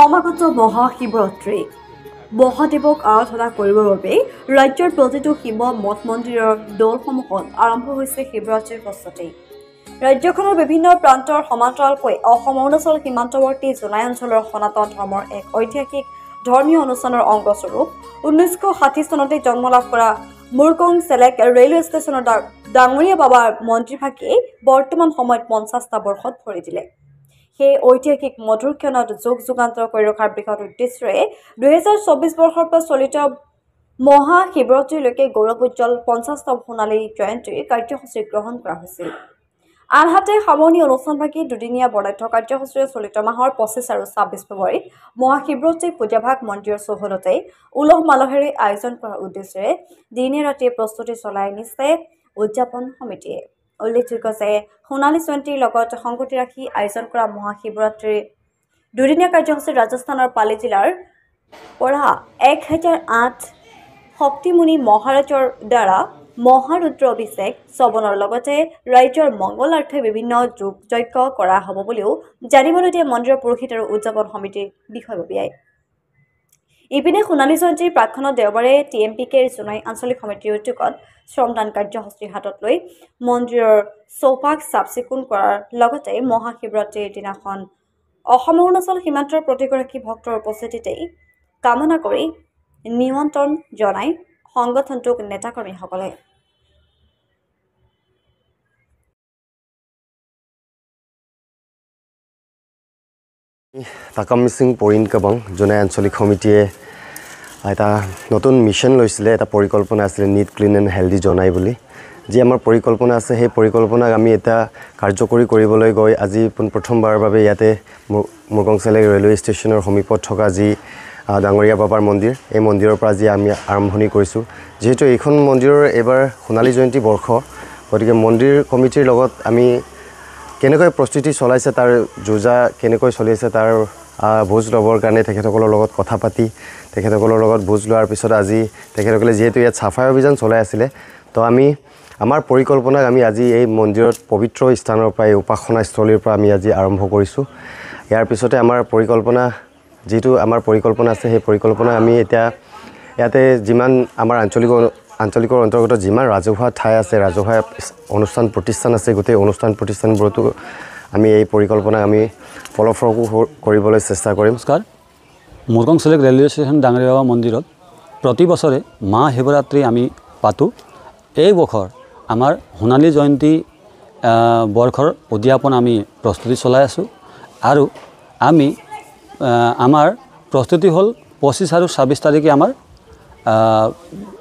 সমাগত মহাশিৱৰাত্ৰি মহাদেৱক আৰাধনা কৰিবৰ বাবে ৰাজ্যৰ প্ৰতিটো শিৱ মঠ মন্দিৰৰ দৌলসমূহত আৰম্ভ হৈছে শিৱৰাত্ৰিৰ প্ৰস্তুতি। ৰাজ্যখনৰ বিভিন্ন প্ৰান্তৰ সমান্তৰালকৈ অসম অৰুণাচল সীমান্তৱৰ্তী জোনাই অঞ্চলৰ সনাতন ধৰ্মৰ এক ঐতিহাসিক ধৰ্মীয় অনুষ্ঠানৰ অংগস্বৰূপ 1960 চনতে জন্ম লাভ কৰা মুৰকং চেলেক ৰেলৱে ষ্টেচনৰ ডাঙৰীয়া বাবাৰ মন্দিৰভাগেই বৰ্তমান সময়ত 50টা বৰ্ষত ভৰি দিলে। সেই ঐতিহাসিক মধুৰ ক্ষণত যোগ যুগান্তৰ কৰি ৰখাৰ বৃহৎ উদ্দেশ্যৰে 2024 বৰ্ষৰ পৰা চলিত মহাশিৱৰাত্ৰিলৈকে গৌৰৱোজ্জ্বল 50তম সোণালী জয়ন্তীৰ কাৰ্যসূচী গ্ৰহণ কৰা হৈছিল। আনহাতে সামৰণি অনুষ্ঠানভাগী দুদিনীয়া বৰ্ণাঢ্য কাৰ্যসূচীৰে চলিত মাহৰ 25 আৰু 26 ফেব্ৰুৱাৰীত মহাশিৱৰাত্ৰি পূজাভাগ মন্দিৰৰ চৌহদতে উলহ মালহেৰে আয়োজন কৰাৰ উদ্দেশ্যৰে দিনে ৰাতিয়ে প্ৰস্তুতি চলাই নিছে উদযাপন সমিতিয়ে। উল্লেখযোগ্য যে সোণালী জয়ন্তীৰ লগত সংগতি ৰাখি আয়োজন কৰা মহাশিৱৰাত্ৰিৰ দুদিনীয়া কাৰ্যসূচীত ৰাজস্থানৰ পালি জিলাৰ পৰা 1008 শক্তিমুনি মহাৰাজৰ দ্বাৰা মহাৰুদ্ৰ অভিষেক শ্ৰৱণৰ লগতে ৰাজ্যৰ মংগলাৰ্থে বিভিন্ন যোগ যজ্ঞ কৰা হ'ব বুলিও জানিবলৈ দিয়ে মন্দিৰৰ পুৰোহিত আৰু উদযাপন সমিতিৰ বিষয়ববীয়াই। ইপিনে সোণালী জয়ন্তীৰ প্ৰাক্ষণত দেওবাৰে TMPKৰ জোনাই আঞ্চলিক সমিতিৰ উদ্যোগত শ্ৰমদান কাৰ্যসূচী হাতত লৈ মন্দিৰৰ চৌপাশ চাফ চিকুণ কৰাৰ লগতে মহাশিৱৰাত্ৰিৰ দিনাখন অসম অৰুণাচল সীমান্তৰ প্ৰতিগৰাকী ভক্তৰ উপস্থিতিতেই কামনা কৰি নিমন্ত্ৰণ জনাই সংগঠনটোক নেতাকৰ্মীসকলে। তাকাম মিচিং পৰিণ কাবাং জোনাই আঞ্চলিক সমিতিয়ে এটা নতুন মিছন লৈছিলে, এটা পৰিকল্পনা আছিলে neat clean and healthy Jonai বুলি। যি আমাৰ পৰিকল্পনা আছে সেই পৰিকল্পনাক আমি এটা কাৰ্যকৰী কৰিবলৈ গৈ আজি প্ৰথমবাৰৰ বাবে ইয়াতে মুৰকং চেলেক ৰেলৱে ষ্টেচনৰ সমীপত থকা যি ডাঙৰীয়া বাবাৰ মন্দিৰ, এই মন্দিৰৰ পৰা আজি আমি আৰম্ভণি কৰিছোঁ। যিহেতু এইখন মন্দিৰৰ এইবাৰ সোণালী জয়ন্তী বৰ্ষ, গতিকে মন্দিৰ কমিটিৰ লগত আমি কেনেকৈ প্ৰস্তুতি চলাইছে, তাৰ যোজা কেনেকৈ চলি আছে তাৰ বুজ ল'বৰ কাৰণে তেখেতসকলৰ লগত কথা পাতি তেখেতসকলৰ লগত বুজ লোৱাৰ পিছত আজি তেখেতসকলে যিহেতু ইয়াত চাফাই অভিযান চলাই আছিলে, তো আমি আমাৰ পৰিকল্পনাক আমি আজি এই মন্দিৰত পবিত্ৰ স্থানৰ পৰা এই উপাসনাস্থলীৰ পৰা আমি আজি আৰম্ভ কৰিছোঁ। ইয়াৰ পিছতে আমাৰ পৰিকল্পনা যিটো আমাৰ পৰিকল্পনা আছে সেই পৰিকল্পনা আমি এতিয়া ইয়াতে যিমান আমাৰ আঞ্চলিকৰ অন্তৰ্গত যিমান ৰাজহুৱা ঠাই আছে, ৰাজহুৱা অনুষ্ঠান প্ৰতিষ্ঠান আছে, গোটেই অনুষ্ঠান প্ৰতিষ্ঠানবোৰতো আমি এই পৰিকল্পনা আমি ফলপ্ৰসূ কৰিবলৈ চেষ্টা কৰিম। নমস্কাৰ, মুৰকং চেলেক ৰেলৱে ষ্টেচন ডাঙৰীয়া বাবা মন্দিৰত প্ৰতি বছৰে মহাশিৱৰাত্ৰি আমি পাতোঁ। এই বছৰ আমাৰ সোণালী জয়ন্তী বৰ্ষৰ উদযাপন আমি প্ৰস্তুতি চলাই আছোঁ আৰু আমি আমাৰ প্ৰস্তুতি হ'ল 25 আৰু 26 তাৰিখে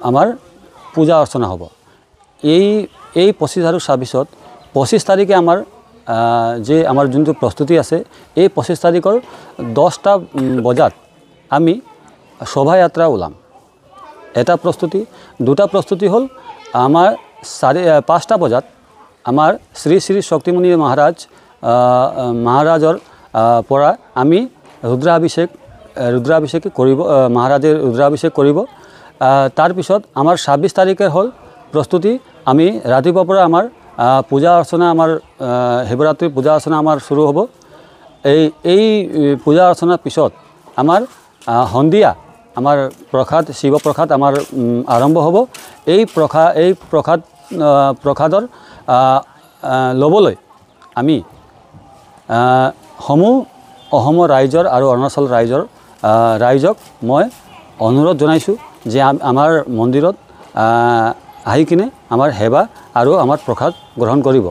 আমাৰ পূজা অৰ্চনা হ'ব। এই 25 আৰু 26ত 25 তাৰিখে আমাৰ যোনটো প্ৰস্তুতি আছে, এই 25 তাৰিখৰ 10টা বজাত আমি শোভাযাত্ৰা ওলাম। এটা প্ৰস্তুতি। দুটা প্ৰস্তুতি হ'ল আমাৰ 5টা বজাত আমাৰ শ্ৰী শ্ৰী শক্তিমুনি মহাৰাজৰ পৰা আমি ৰুদ্ৰাভিষেক কৰিব, মহাৰাজে ৰুদ্ৰাভিষেক কৰিব। তাৰপিছত আমাৰ 26 তাৰিখে হ'ল প্ৰস্তুতি। আমি ৰাতিপুৱাৰ পৰা আমাৰ পূজা অৰ্চনা, আমাৰ শিৱৰাত্ৰিৰ পূজা অৰ্চনা আমাৰ চুৰু হ'ব। এই পূজা অৰ্চনাৰ পিছত আমাৰ সন্ধিয়া আমাৰ প্ৰসাদ, শিৱ প্ৰসাদ আমাৰ আৰম্ভ হ'ব। এই প্ৰসাদৰ ল'বলৈ আমি অসমৰ ৰাইজৰ আৰু অৰুণাচল ৰাইজক মই অনুৰোধ জনাইছোঁ যে আমাৰ মন্দিৰত আহি কিনে আমাৰ সেৱা আৰু আমাৰ প্ৰসাদ গ্ৰহণ কৰিব।